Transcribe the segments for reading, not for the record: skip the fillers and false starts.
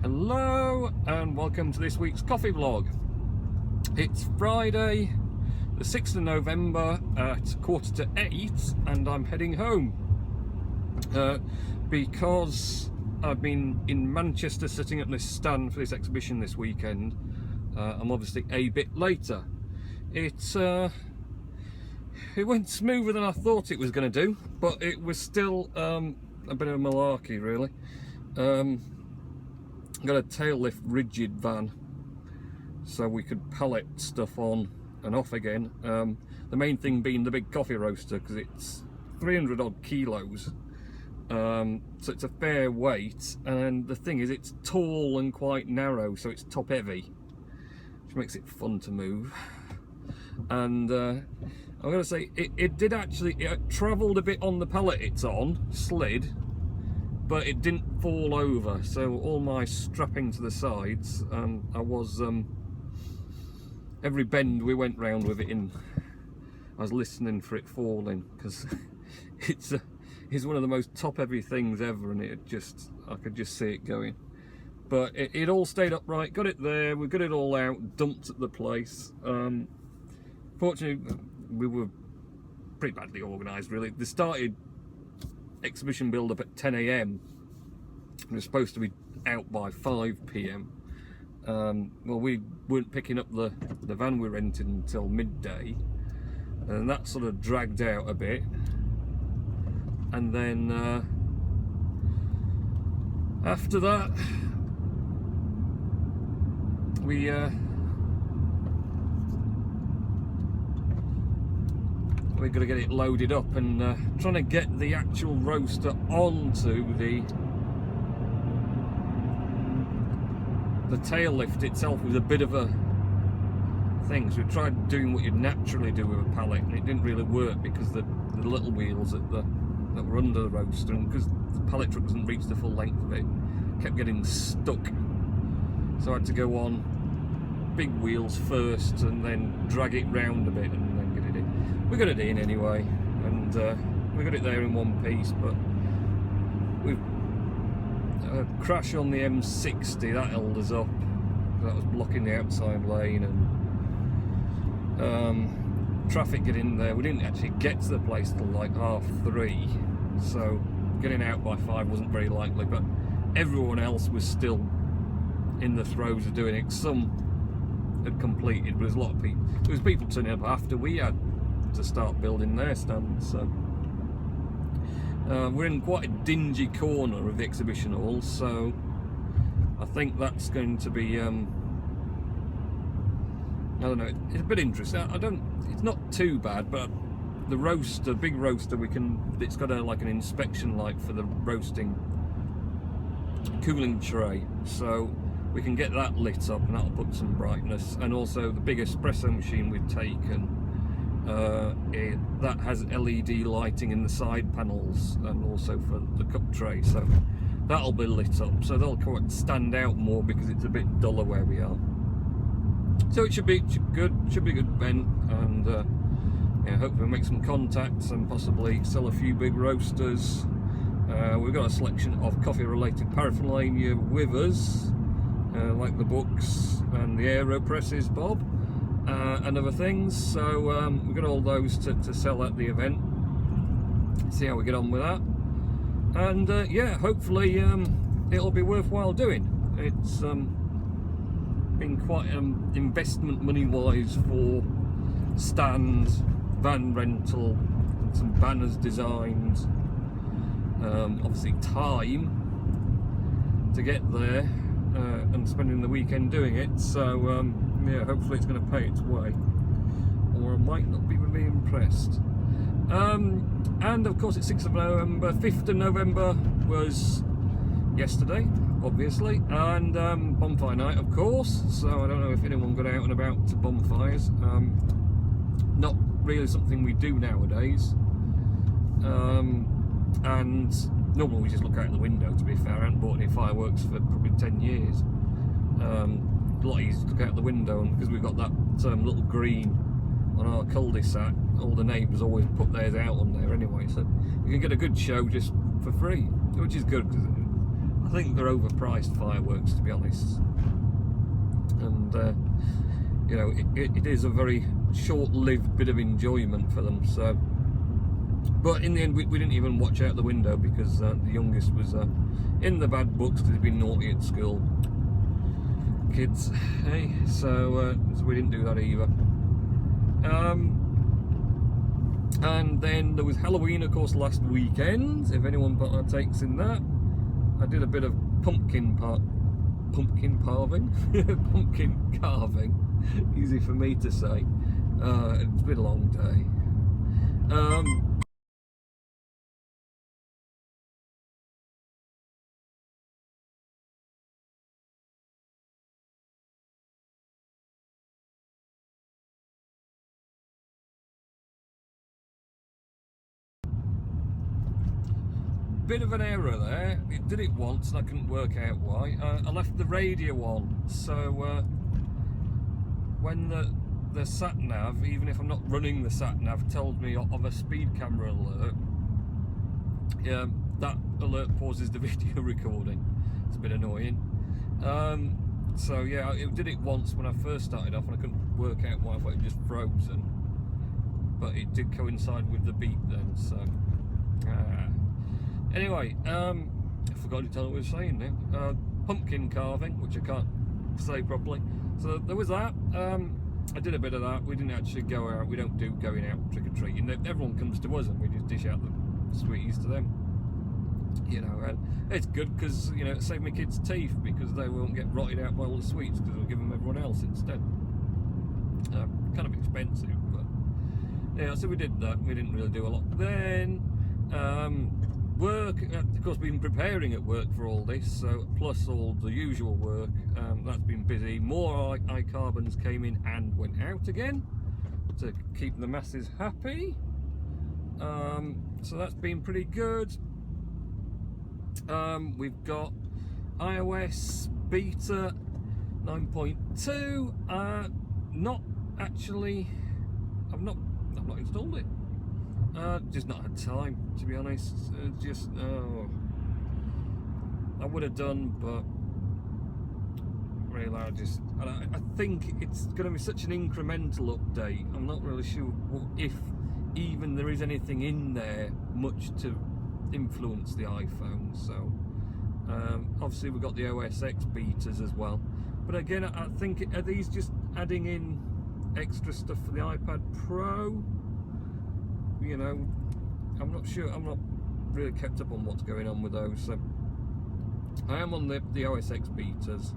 Hello and welcome to this week's coffee vlog. It's Friday the 6th of November at 7:45 and I'm heading home because I've been in Manchester sitting at this stand for this exhibition this weekend. I'm obviously a bit later. It went smoother than I thought it was going to do, but it was still a bit of a malarkey really. Got a tail lift rigid van so we could pallet stuff on and off again. The main thing being the big coffee roaster, because it's 300 odd kilos, so it's a fair weight, and the thing is it's tall and quite narrow, so it's top heavy, which makes it fun to move. And I'm going to say it travelled a bit on the pallet it's on, slid, but it didn't fall over, so all my strapping to the sides, I was every bend we went round with it in, I was listening for it falling, because it's one of the most top heavy things ever, and I could just see it going. But it all stayed upright, got it there, we got it all out, dumped at the place. Fortunately we were pretty badly organised really. They started exhibition build up at 10 AM. It was supposed to be out by 5 PM. Well, we weren't picking up the van we rented until midday, and that sort of dragged out a bit. And then after that we we're going to get it loaded up, and trying to get the actual roaster onto the tail lift itself was a bit of a thing. So we tried doing what you'd naturally do with a pallet, and it didn't really work because the little wheels that were under the roaster, and because the pallet truck doesn't reach the full length of it, kept getting stuck. So I had to go on big wheels first and then drag it round a bit and then get it in. We got it in anyway, and we got it there in one piece. But we've a crash on the M60 that held us up. That was blocking the outside lane, and traffic getting there. We didn't actually get to the place till like 3:30, so getting out by 5 wasn't very likely. But everyone else was still in the throes of doing it. Some had completed, but there's a lot of people. There was people turning up after we had to start building their stands. So we're in quite a dingy corner of the exhibition hall, so I think that's going to be I don't know, it's a bit interesting. It's not too bad, but the roaster, big roaster, it's got like an inspection light for the roasting cooling tray, so we can get that lit up and that'll put some brightness. And also the big espresso machine we've taken, that has LED lighting in the side panels and also for the cup tray, so that'll be lit up, so they'll quite stand out more because it's a bit duller where we are. So it should be good event, and yeah, hopefully make some contacts and possibly sell a few big roasters. We've got a selection of coffee related paraphernalia with us, like the books and the AeroPresses, Bob, and other things. So we've got all those to sell at the event. See how we get on with that, and yeah, hopefully it'll be worthwhile doing. It's been quite an investment money wise for stands, van rental, some banners designed, obviously time to get there, and spending the weekend doing it. So yeah, hopefully it's going to pay its way, or I might not be really impressed. And of course it's 6th of November, 5th of November was yesterday, obviously, and bonfire night, of course. So I don't know if anyone got out and about to bonfires. Not really something we do nowadays. And normally we just look out the window, to be fair. I haven't bought any fireworks for probably 10 years. A lot easier to look out the window, and because we've got that little green on our cul-de-sac, all the neighbours always put theirs out on there anyway, so you can get a good show just for free, which is good, because I think they're overpriced fireworks, to be honest. And you know, it is a very short-lived bit of enjoyment for them. So, but in the end, we didn't even watch out the window because the youngest was in the bad books because he'd been naughty at school. Kids, hey? So we didn't do that either. And then there was Halloween, of course, last weekend. If anyone partakes in that, I did a bit of pumpkin carving. Easy for me to say. It's been a long day. Bit of an error there. It did it once and I couldn't work out why. I left the radio on, so when the sat nav, even if I'm not running the sat nav, tells me of a speed camera alert, that alert pauses the video recording. It's a bit annoying. So yeah, it did it once when I first started off and I couldn't work out why. I thought it just frozen, but it did coincide with the beep then. So anyway, I forgot to tell what I was saying now. Pumpkin carving, which I can't say properly. So there was that. I did a bit of that. We didn't actually go out. We don't do going out trick-or-treating. Everyone comes to us and we just dish out the sweeties to them. You know, and it's good because, you know, it saved my kids' teeth because they won't get rotted out by all the sweets because we'll give them everyone else instead. Kind of expensive, but yeah, so we did that. We didn't really do a lot then. Work, of course, been preparing at work for all this, so plus all the usual work, that's been busy. More iCarbons came in and went out again to keep the masses happy. So that's been pretty good. We've got iOS beta 9.2. Not actually, I've not installed it. Just not had time, to be honest. I would have done, but really, I think it's going to be such an incremental update. I'm not really sure if even there is anything in there much to influence the iPhone. So obviously we've got the OS X betas as well. But again, I think, are these just adding in extra stuff for the iPad Pro? You know, I'm not sure. I'm not really kept up on what's going on with those. So I am on the OS X betas,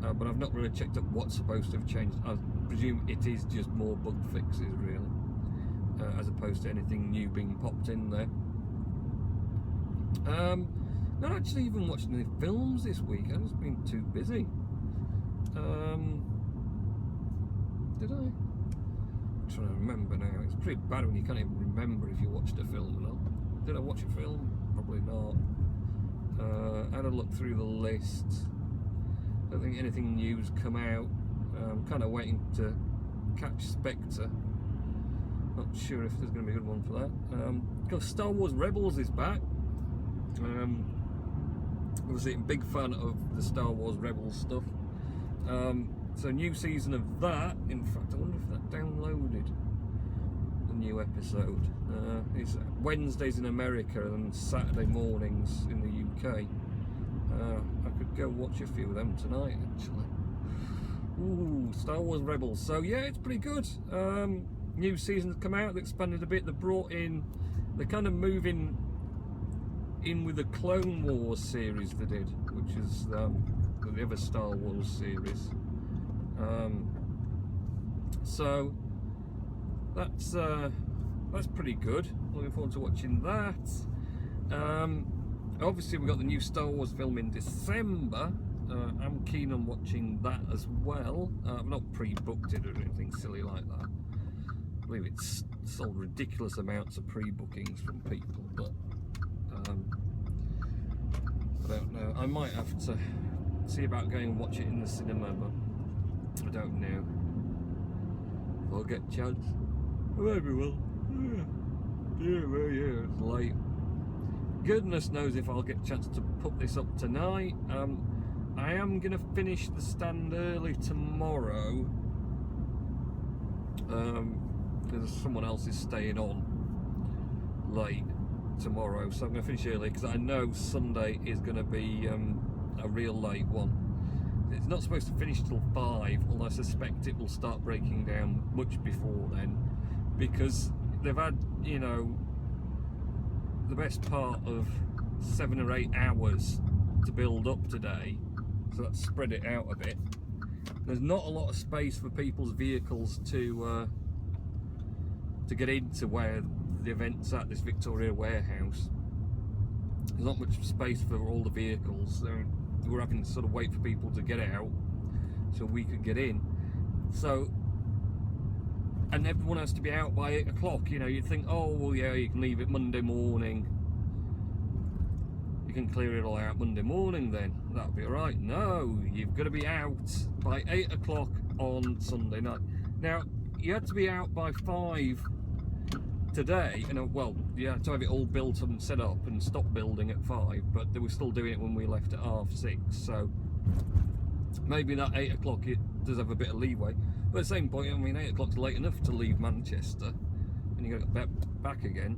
but I've not really checked up what's supposed to have changed. I presume it is just more bug fixes, really, as opposed to anything new being popped in there. Not actually even watching any films this week. I've just been too busy. Did I? I'm trying to remember now. It's pretty bad when you can't even remember if you watched a film or not. Did I watch a film? Probably not. I had a look through the list. I don't think anything new's come out. I'm kind of waiting to catch Spectre. Not sure if there's going to be a good one for that. Because Star Wars Rebels is back. I was a big fan of the Star Wars Rebels stuff. So new season of that. In fact, I wonder if that downloaded the new episode. It's Wednesdays in America and Saturday mornings in the UK. I could go watch a few of them tonight, actually. Ooh, Star Wars Rebels. So yeah, it's pretty good. New seasons come out. They expanded a bit. They brought in. They're kind of moving in with the Clone Wars series they did, which is the other Star Wars series. So that's pretty good. Looking forward to watching that. Obviously we've got the new Star Wars film in December. I'm keen on watching that as well. I've not pre-booked it or anything silly like that. I believe it's sold ridiculous amounts of pre-bookings from people, but I don't know. I might have to see about going and watch it in the cinema, but I don't know. If I'll get a chance. Maybe will. Yeah, it's late. goodness knows if I'll get a chance to put this up tonight. I am going to finish the stand early tomorrow, because someone else is staying on late tomorrow, so I'm going to finish early because I know Sunday is going to be a real late one. It's not supposed to finish till 5, although I suspect it will start breaking down much before then, because they've had, you know, the best part of 7 or 8 hours to build up today, so that's spread it out a bit. There's not a lot of space for people's vehicles to get into where the event's at, this Victoria warehouse. There's not much space for all the vehicles, so we're having to sort of wait for people to get out so we could get in. So, and everyone has to be out by 8 o'clock. You know, you'd think, oh well, yeah, you can leave it Monday morning, you can clear it all out Monday morning, then that'll be alright. No, you've got to be out by 8 o'clock on Sunday night. Now, you had to be out by 5 today, and well, you had to have it all built and set up and stop building at 5, but they were still doing it when we left at 6:30, so maybe that 8 o'clock it does have a bit of leeway. But at the same point, I mean, 8 o'clock's late enough to leave Manchester, and you got to get back again.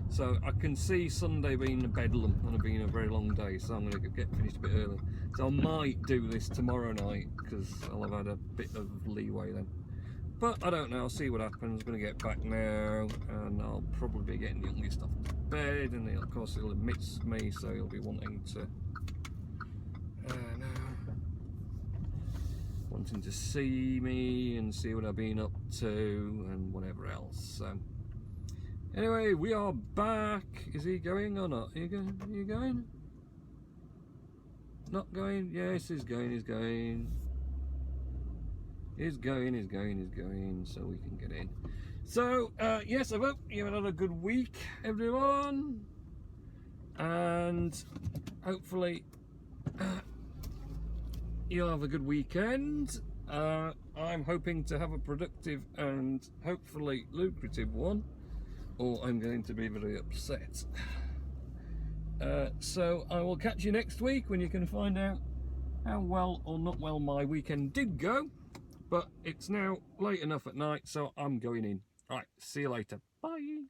So I can see Sunday being a bedlam and it being a very long day, so I'm going to get finished a bit early. So I might do this tomorrow night because I'll have had a bit of leeway then. But I don't know, I'll see what happens. I'm going to get back now, and I'll probably be getting the youngest off to bed, and of course he'll miss me, so he'll be wanting to wanting to see me and see what I've been up to and whatever else. So anyway, we are back. Is he going or not? Are you going? Are you going? Not going? Yes, he's going. He's going. He's going, so we can get in. So, yes, I hope you had a good week, everyone. And hopefully you'll have a good weekend. I'm hoping to have a productive and hopefully lucrative one, or I'm going to be very upset. So I will catch you next week when you can find out how well or not well my weekend did go. But it's now late enough at night, so I'm going in. Alright, see you later. Bye.